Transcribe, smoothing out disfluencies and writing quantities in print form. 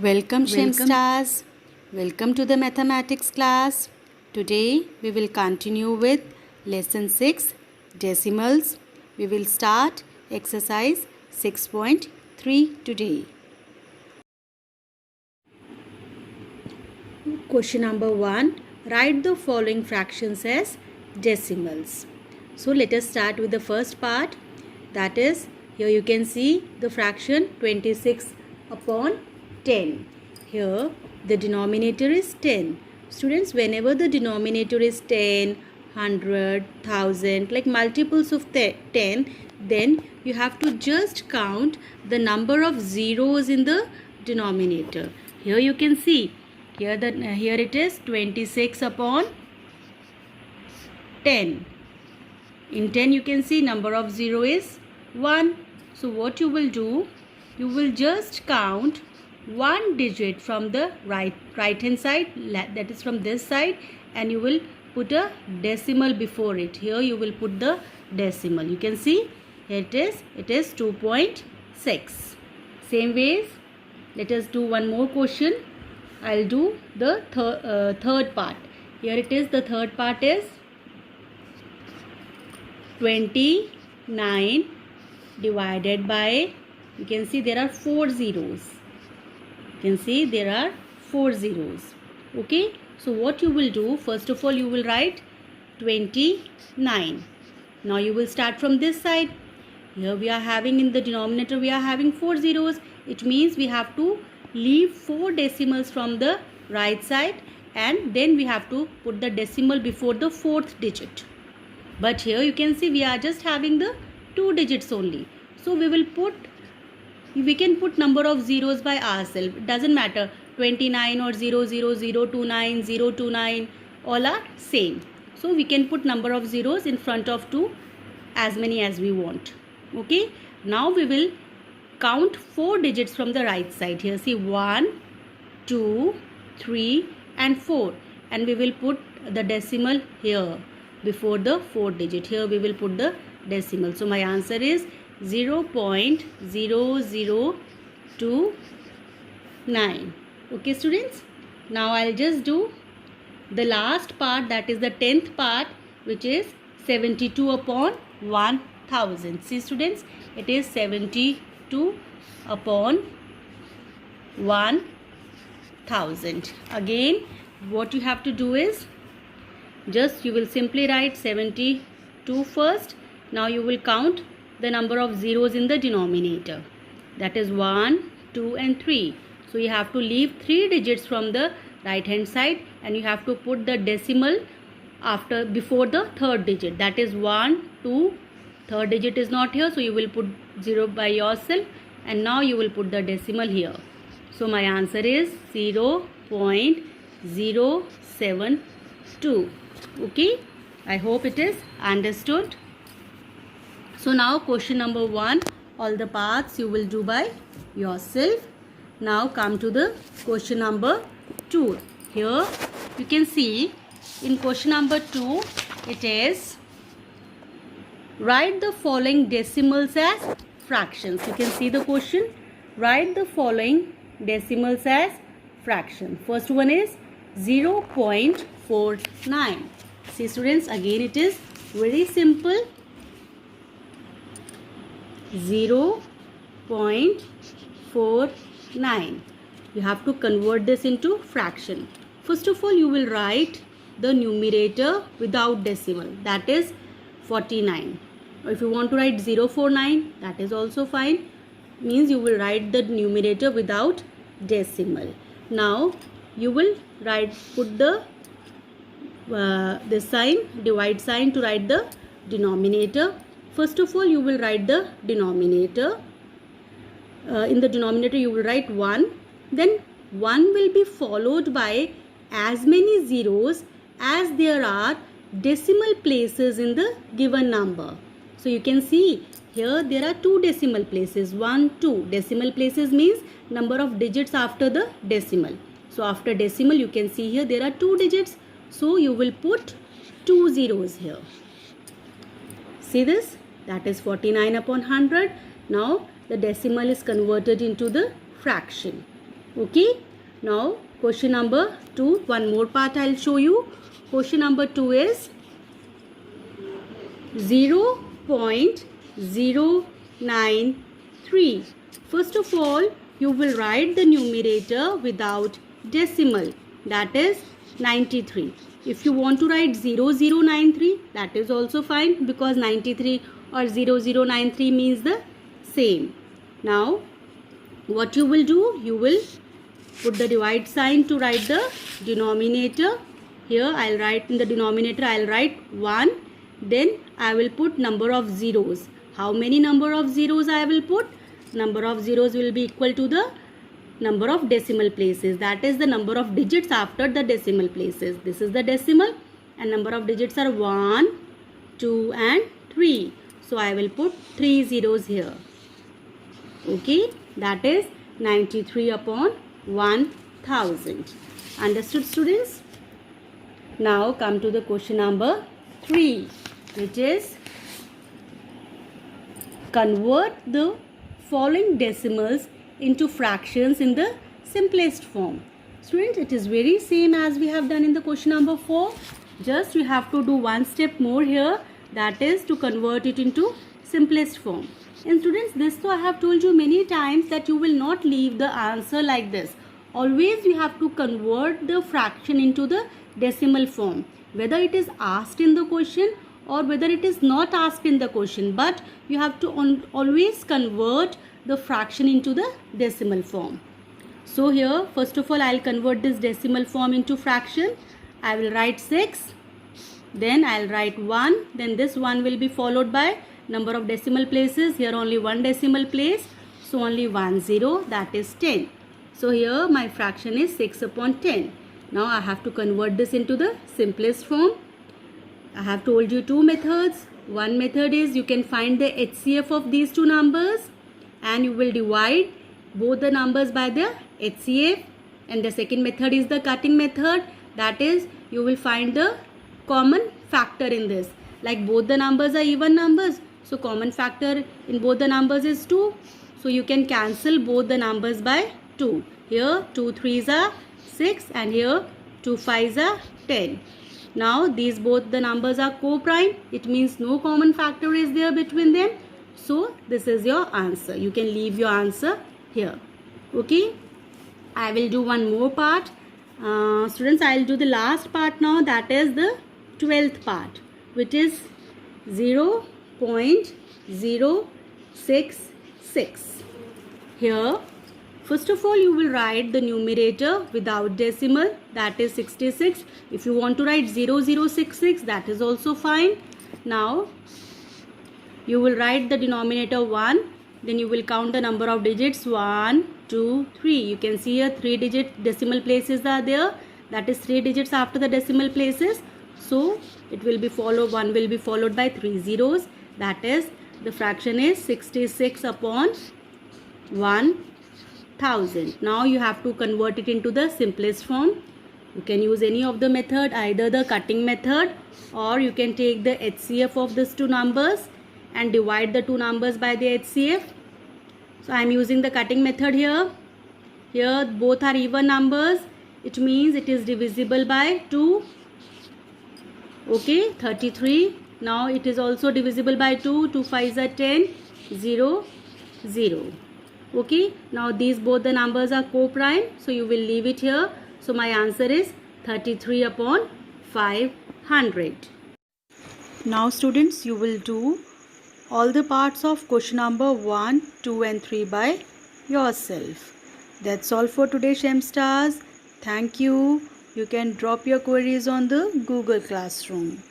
Welcome Shem Stars. Welcome to the mathematics class. Today we will continue with lesson 6 decimals. We will start exercise 6.3 today. Question number 1. Write the following fractions as decimals. So let us start with the first part. That is, here you can see the fraction 26 upon 10. Here the denominator is 10. Students, whenever the denominator is 10, 100, 1000, like multiples of 10, then you have to just count the number of zeros in the denominator. Here you can see, here it is 26 upon 10. In 10 you can see number of 0 is 1. So what you will do, you will just count one digit from the right hand side, that is from this side, and you will put a decimal before it. Here you will put the decimal. You can see here it is 2.6. Same ways, let us do one more question. I'll do the third part. Here it is, the third part is 29 divided by, you can see there are 4 zeros. You can see there are 4 zeros. Okay, so what you will do, first of all you will write 29. Now you will start from this side. Here we are having, in the denominator we are having 4 zeros. It means we have to leave 4 decimals from the right side, and then we have to put the decimal before the 4th digit. But here you can see we are just having the 2 digits only. So we can put number of zeros by ourselves. It doesn't matter 29 or 00029, 029, all are same. So we can put number of zeros in front of 2, as many as we want. Okay, now we will count 4 digits from the right side. Here see 1, 2, 3 and 4, and we will put the decimal here before the 4th digit. Here we will put the decimal. So my answer is 0.0029. Okay students, now I'll just do the last part, that is the 10th part, which is 72 upon 1000. See students, it is 72 upon 1000. Again, what you have to do is, just you will simply write 72 first. Now you will count the number of zeros in the denominator, that is 1, 2 and 3. So you have to leave 3 digits from the right hand side, and you have to put the decimal before the 3rd digit, that is 1, 2. 3rd digit is not here, so you will put 0 by yourself, and now you will put the decimal here. So my answer is 0.072. Okay, I hope it is understood. So now question number 1, all the parts you will do by yourself. Now come to the question number 2. Here you can see in question number 2, it is write the following decimals as fractions. You can see the question, write the following decimals as fraction. First one is 0.49. See students, again it is very simple. 0.49. You have to convert this into fraction. First of all, you will write the numerator without decimal, that is 49. Or if you want to write 049, that is also fine. Means you will write the numerator without decimal. Now you will put the sign, divide sign, to write the denominator. First of all, you will write the denominator. In the denominator, you will write 1. Then 1 will be followed by as many zeros as there are decimal places in the given number. So you can see here there are 2 decimal places. 1, 2. Decimal places means number of digits after the decimal. So after decimal, you can see here there are 2 digits. So you will put 2 zeros here. See this? That is 49 upon 100. Now the decimal is converted into the fraction. Okay. Now question number 2. One more part I'll show you. Question number 2 is 0.093. First of all, you will write the numerator without decimal, that is 93. If you want to write 0093, that is also fine, because 93 or 0093 means the same. Now what you will do, you will put the divide sign to write the denominator. Here I'll write in the denominator, I'll write 1. Then I will put number of zeros. How many number of zeros I will put? Number of zeros will be equal to the number of decimal places. That is the number of digits after the decimal places. This is the decimal and number of digits are 1, 2 and 3. So I will put 3 zeros here. Okay, that is 93 upon 1000. Understood, students? Now come to the question number 3, which is convert the following decimals into fractions in the simplest form. Students, it is very same as we have done in the question number 4. Just we have to do one step more here, that is to convert it into simplest form. And students, this so I have told you many times that you will not leave the answer like this. Always you have to convert the fraction into the decimal form, whether it is asked in the question or whether it is not asked in the question, but you have to always convert the fraction into the decimal form. So here first of all I'll convert this decimal form into fraction. I will write 6, then I'll write 1, then this 1 will be followed by number of decimal places. Here only one decimal place, so only 1 0, that is 10. So here my fraction is 6 upon 10. Now I have to convert this into the simplest form. I have told you two methods. One method is you can find the HCF of these two numbers and you will divide both the numbers by the HCF, and the second method is the cutting method, that is you will find the common factor in this. Like both the numbers are even numbers, so common factor in both the numbers is 2, so you can cancel both the numbers by 2. Here 2 3s are 6 and here 2 5s are 10. Now these both the numbers are co-prime, it means no common factor is there between them. So this is your answer. You can leave your answer here. Okay, I will do one more part. Students, I will do the last part now, that is the 12th part, which is 0.066. Here first of all you will write the numerator without decimal, that is 66. If you want to write 0066, that is also fine. Now you will write the denominator 1, then you will count the number of digits 1 2 3. You can see here 3 digit decimal places are there, that is 3 digits after the decimal places, so it will be followed, 1 will be followed by 3 zeros, that is the fraction is 66 upon 1000. Now you have to convert it into the simplest form. You can use any of the method, either the cutting method or you can take the HCF of these two numbers and divide the two numbers by the HCF. So I am using the cutting method here. Here both are even numbers, it means it is divisible by 2. Okay, 33. Now it is also divisible by 2. 2 5s are 10. 0 0. Okay, now these both the numbers are co-prime, so you will leave it here. So my answer is 33 upon 500. Now students, you will do all the parts of question number 1, 2 and 3 by yourself. That's all for today, Shem Stars. Thank you. You can drop your queries on the Google Classroom.